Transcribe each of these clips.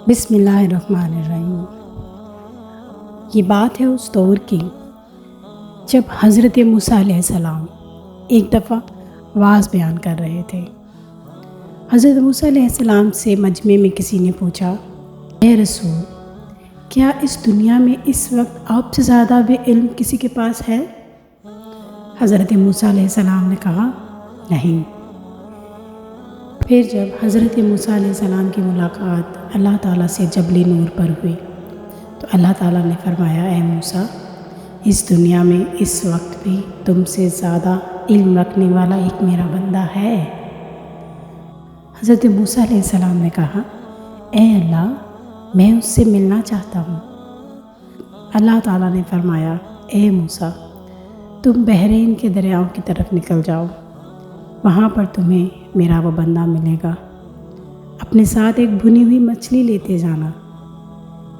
بسم اللہ الرحمن الرحیم۔ یہ بات ہے اس دور کی جب حضرت موسیٰ علیہ السلام ایک دفعہ واعظ بیان کر رہے تھے۔ حضرت موسیٰ علیہ السلام سے مجمع میں کسی نے پوچھا، اے رسول، کیا اس دنیا میں اس وقت آپ سے زیادہ بے علم کسی کے پاس ہے؟ حضرت موسیٰ علیہ السلام نے کہا، نہیں۔ پھر جب حضرت موسیٰ علیہ السلام کی ملاقات اللہ تعالیٰ سے جبل نور پر ہوئی تو اللہ تعالیٰ نے فرمایا، اے موسیٰ، اس دنیا میں اس وقت بھی تم سے زیادہ علم رکھنے والا ایک میرا بندہ ہے۔ حضرت موسیٰ علیہ السلام نے کہا، اے اللہ، میں اس سے ملنا چاہتا ہوں۔ اللہ تعالیٰ نے فرمایا، اے موسیٰ، تم بحرین کے دریاؤں کی طرف نکل جاؤ، وہاں پر تمہیں میرا وہ بندہ ملے گا۔ اپنے ساتھ ایک بھنی ہوئی مچھلی لیتے جانا۔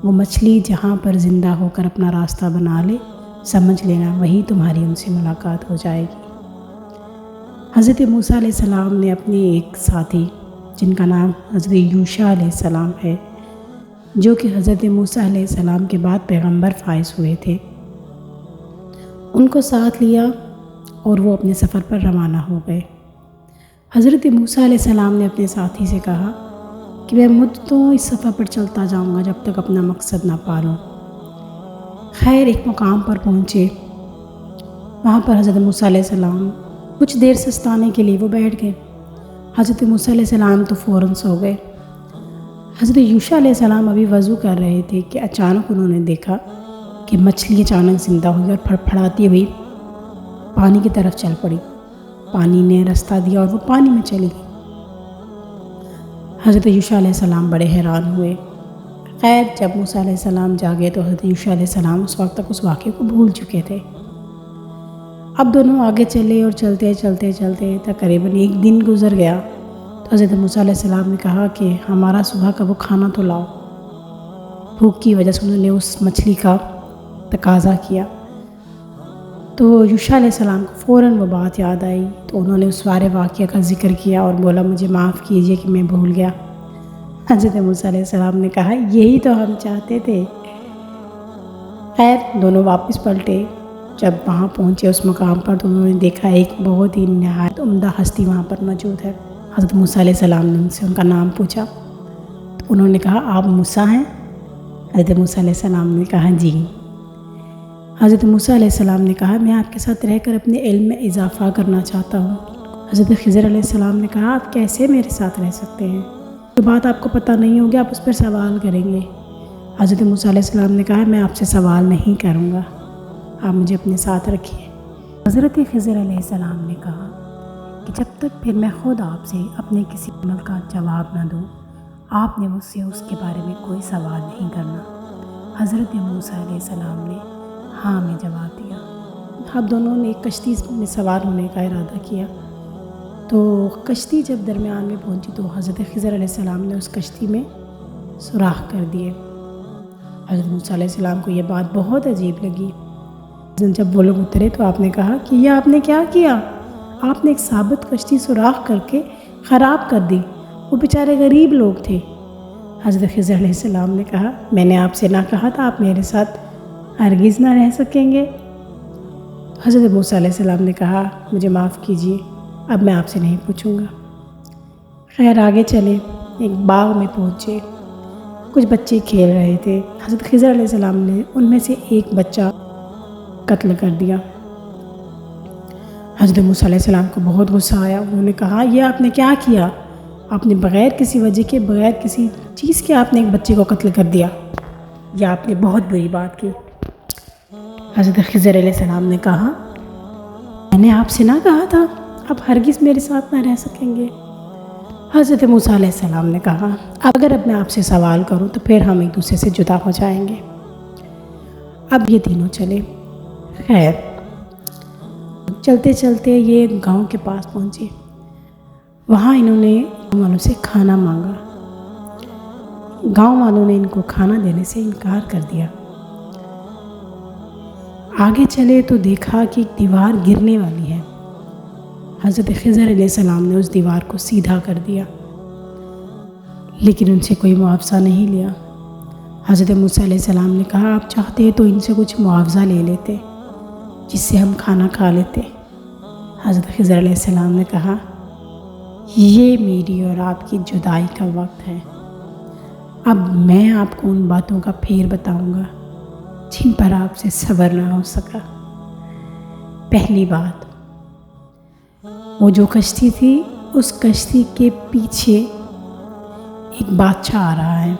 وہ مچھلی جہاں پر زندہ ہو کر اپنا راستہ بنا لے، سمجھ لینا وہیں تمہاری ان سے ملاقات ہو جائے گی۔ حضرت موسیٰ علیہ السلام نے اپنے ایک ساتھی جن کا نام حضرت یوشع علیہ السلام ہے، جو کہ حضرت موسیٰ علیہ السلام کے بعد پیغمبر فائز ہوئے تھے، ان کو ساتھ لیا اور وہ اپنے سفر پر روانہ ہو گئے۔ حضرت موسیٰ علیہ السلام نے اپنے ساتھی سے کہا کہ میں مدتوں اس سفر پر چلتا جاؤں گا جب تک اپنا مقصد نہ پالوں۔ خیر، ایک مقام پر پہنچے، وہاں پر حضرت موسیٰ علیہ السلام کچھ دیر سستانے کے لیے وہ بیٹھ گئے۔ حضرت موسیٰ علیہ السلام تو فوراً سو گئے۔ حضرت یوشع علیہ السلام ابھی وضو کر رہے تھے کہ اچانک انہوں نے دیکھا کہ مچھلی اچانک زندہ ہوئی اور پھڑپھڑاتی ہوئی پانی کی طرف چل پڑی۔ پانی نے رستہ دیا اور وہ پانی میں چلی گئی۔ حضرت یوشع علیہ السلام بڑے حیران ہوئے۔ خیر، جب موسیٰ علیہ السلام جاگے تو حضرت یوشع علیہ السلام اس وقت تک اس واقعے کو بھول چکے تھے۔ اب دونوں آگے چلے اور چلتے چلتے چلتے تقریباً ایک دن گزر گیا تو حضرت موسیٰ علیہ السلام نے کہا کہ ہمارا صبح کا وہ کھانا تو لاؤ۔ بھوک کی وجہ سے انہوں نے اس مچھلی کا تقاضا کیا تو یوشع علیہ السلام کو فوراً وہ بات یاد آئی تو انہوں نے اس سارے واقعہ کا ذکر کیا اور بولا، مجھے معاف کیجئے کہ میں بھول گیا۔ حضرت موسیٰ علیہ السلام نے کہا، یہی تو ہم چاہتے تھے۔ خیر، دونوں واپس پلٹے۔ جب وہاں پہنچے اس مقام پر تو انہوں نے دیکھا ایک بہت ہی نہایت عمدہ ہستی وہاں پر موجود ہے۔ حضرت موسیٰ علیہ السلام نے ان سے ان کا نام پوچھا تو انہوں نے کہا، آپ موسیٰ ہیں؟ حضرت موسیٰ علیہ السلام نے کہا، جی۔ حضرت موسیٰ علیہ السلام نے کہا، میں آپ کے ساتھ رہ کر اپنے علم میں اضافہ کرنا چاہتا ہوں۔ حضرت خضر علیہ السلام نے کہا، آپ کیسے میرے ساتھ رہ سکتے ہیں؟ جو بات آپ کو پتہ نہیں ہوگی آپ اس پر سوال کریں گے۔ حضرت موسیٰ علیہ السلام نے کہا، میں آپ سے سوال نہیں کروں گا، آپ مجھے اپنے ساتھ رکھیے۔ حضرت خضر علیہ السلام نے کہا کہ جب تک پھر میں خود آپ سے اپنے کسی عمل کا جواب نہ دوں، آپ نے مجھ سے اس کے بارے میں کوئی سوال نہیں کرنا۔ حضرت موسیٰ علیہ السلام نے ہاں میں جواب دیا۔ اب دونوں نے ایک کشتی میں سوار ہونے کا ارادہ کیا تو کشتی جب درمیان میں پہنچی تو حضرت خضر علیہ السلام نے اس کشتی میں سوراخ کر دیے۔ حضرت موسیٰ علیہ السلام کو یہ بات بہت عجیب لگی۔ جب وہ لوگ اترے تو آپ نے کہا کہ یہ آپ نے کیا کیا؟ آپ نے ایک ثابت کشتی سوراخ کر کے خراب کر دی، وہ بیچارے غریب لوگ تھے۔ حضرت خضر علیہ السلام نے کہا، میں نے آپ سے نہ کہا تھا آپ میرے ساتھ ہرگز نہ رہ سکیں گے؟ حضرت موسیٰ علیہ السلام نے کہا، مجھے معاف کیجیے، اب میں آپ سے نہیں پوچھوں گا۔ خیر، آگے چلے، ایک باغ میں پہنچے، کچھ بچے کھیل رہے تھے۔ حضرت خضر علیہ السلام نے ان میں سے ایک بچہ قتل کر دیا۔ حضرت موسیٰ علیہ السلام کو بہت غصہ آیا۔ انہوں نے کہا، یہ آپ نے کیا کیا؟ آپ نے بغیر کسی وجہ کے، بغیر کسی چیز کے آپ نے ایک بچے کو قتل کر دیا، یہ آپ نے بہت بری بات کی۔ حضرت خضر علیہ السلام نے کہا، میں نے آپ سے نہ کہا تھا آپ ہرگز میرے ساتھ نہ رہ سکیں گے؟ حضرت موسیٰ علیہ السلام نے کہا، اگر اب میں آپ سے سوال کروں تو پھر ہم ایک دوسرے سے جدا ہو جائیں گے۔ اب یہ تینوں چلے۔ خیر، چلتے چلتے یہ گاؤں کے پاس پہنچے۔ وہاں انہوں نے گاؤں والوں سے کھانا مانگا۔ گاؤں والوں نے ان کو کھانا دینے سے انکار کر دیا۔ آگے چلے تو دیکھا کہ ایک دیوار گرنے والی ہے۔ حضرت خضر علیہ السلام نے اس دیوار کو سیدھا کر دیا، لیکن ان سے کوئی معاوضہ نہیں لیا۔ حضرت موسیٰ علیہ السلام نے کہا آپ چاہتے تو ان سے کچھ معاوضہ لے لیتے جس سے ہم کھانا کھا لیتے۔ حضرت خضر علیہ السلام نے کہا یہ میری اور آپ کی جدائی کا وقت ہے، اب میں آپ کو ان باتوں کا پھیر بتاؤں گا جن پر آپ سے صبر نہ ہو سکا۔ پہلی بات، وہ جو کشتی تھی اس کشتی کے پیچھے ایک بادشاہ آ رہا ہے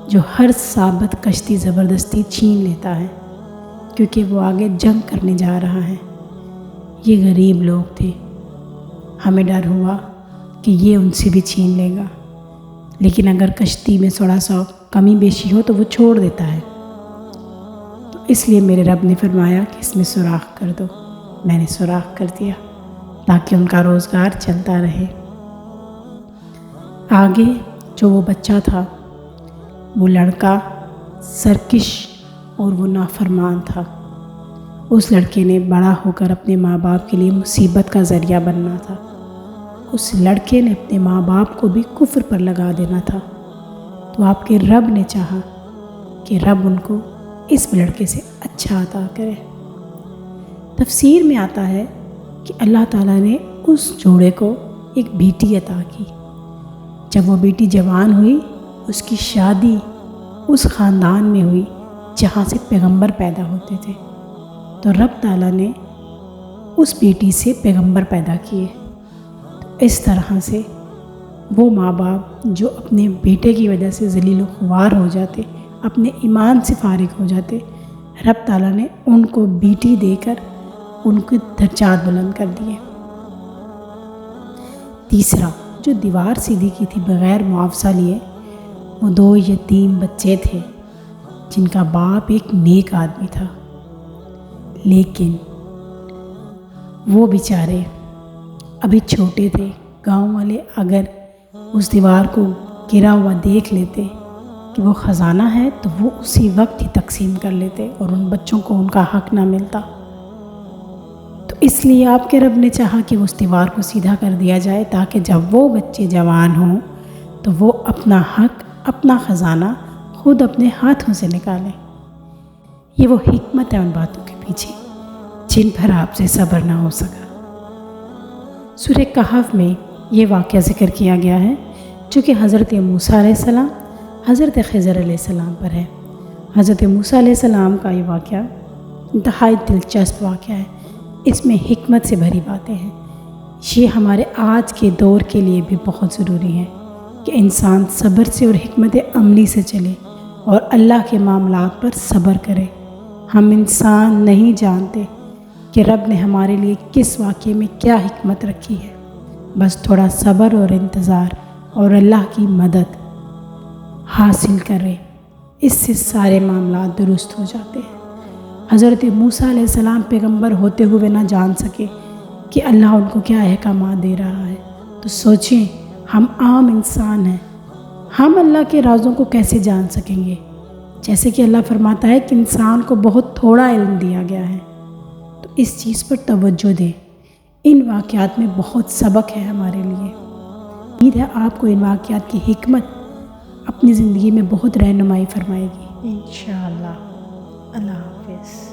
جو ہر ثابت کشتی زبردستی چھین لیتا ہے کیونکہ وہ آگے جنگ کرنے جا رہا ہے۔ یہ غریب لوگ تھے، ہمیں ڈر ہوا کہ یہ ان سے بھی چھین لے گا، لیکن اگر کشتی میں تھوڑا سا کمی بیشی ہو تو وہ چھوڑ دیتا ہے، تو اس لیے میرے رب نے فرمایا کہ اس میں سوراخ کر دو۔ میں نے سوراخ کر دیا تاکہ ان کا روزگار چلتا رہے۔ آگے جو وہ بچہ تھا وہ لڑکا سرکش اور وہ نافرمان تھا۔ اس لڑکے نے بڑا ہو کر اپنے ماں باپ کے لیے مصیبت کا ذریعہ بننا تھا۔ اس لڑکے نے اپنے ماں باپ کو بھی کفر پر لگا دینا تھا، تو آپ کے رب نے چاہا کہ رب ان کو اس لڑکے سے اچھا عطا کرے۔ تفسیر میں آتا ہے کہ اللہ تعالیٰ نے اس جوڑے کو ایک بیٹی عطا کی۔ جب وہ بیٹی جوان ہوئی اس کی شادی اس خاندان میں ہوئی جہاں سے پیغمبر پیدا ہوتے تھے، تو رب تعالیٰ نے اس بیٹی سے پیغمبر پیدا کیے۔ تو اس طرح سے وہ ماں باپ جو اپنے بیٹے کی وجہ سے ذلیل و خوار ہو جاتے، اپنے ایمان سے فارغ ہو جاتے، رب تعالیٰ نے ان کو بیٹی دے کر ان کے درجات بلند کر دیے۔ تیسرا، جو دیوار سیدھی کی تھی بغیر معاوضہ لیے، وہ 2 یتیم بچے تھے جن کا باپ ایک نیک آدمی تھا، لیکن وہ بیچارے ابھی چھوٹے تھے۔ گاؤں والے اگر اس دیوار کو گرا ہوا دیکھ لیتے کہ وہ خزانہ ہے تو وہ اسی وقت ہی تقسیم کر لیتے اور ان بچوں کو ان کا حق نہ ملتا۔ تو اس لیے آپ کے رب نے چاہا کہ اس دیوار کو سیدھا کر دیا جائے تاکہ جب وہ بچے جوان ہوں تو وہ اپنا حق، اپنا خزانہ خود اپنے ہاتھوں سے نکالیں۔ یہ وہ حکمت ہے ان باتوں کے پیچھے جن پر آپ سے صبر نہ ہو سکا۔ سورہ کہف میں یہ واقعہ ذکر کیا گیا ہے جو کہ حضرت موسیٰ علیہ السلام، حضرت خضر علیہ السلام پر ہے۔ حضرت موسیٰ علیہ السلام کا یہ واقعہ انتہائی دلچسپ واقعہ ہے، اس میں حکمت سے بھری باتیں ہیں۔ یہ ہمارے آج کے دور کے لیے بھی بہت ضروری ہے کہ انسان صبر سے اور حکمت عملی سے چلے اور اللہ کے معاملات پر صبر کرے۔ ہم انسان نہیں جانتے کہ رب نے ہمارے لیے کس واقعے میں کیا حکمت رکھی ہے، بس تھوڑا صبر اور انتظار اور اللہ کی مدد حاصل کرے، اس سے سارے معاملات درست ہو جاتے ہیں۔ حضرت موسیٰ علیہ السلام پیغمبر ہوتے ہوئے نہ جان سکے کہ اللہ ان کو کیا احکامات دے رہا ہے، تو سوچیں ہم عام انسان ہیں، ہم اللہ کے رازوں کو کیسے جان سکیں گے؟ جیسے کہ اللہ فرماتا ہے کہ انسان کو بہت تھوڑا علم دیا گیا ہے، تو اس چیز پر توجہ دیں۔ ان واقعات میں بہت سبق ہے ہمارے لیے۔ امید ہے آپ کو ان واقعات کی حکمت اپنی زندگی میں بہت رہنمائی فرمائے گی۔ انشاءاللہ۔ اللہ حافظ۔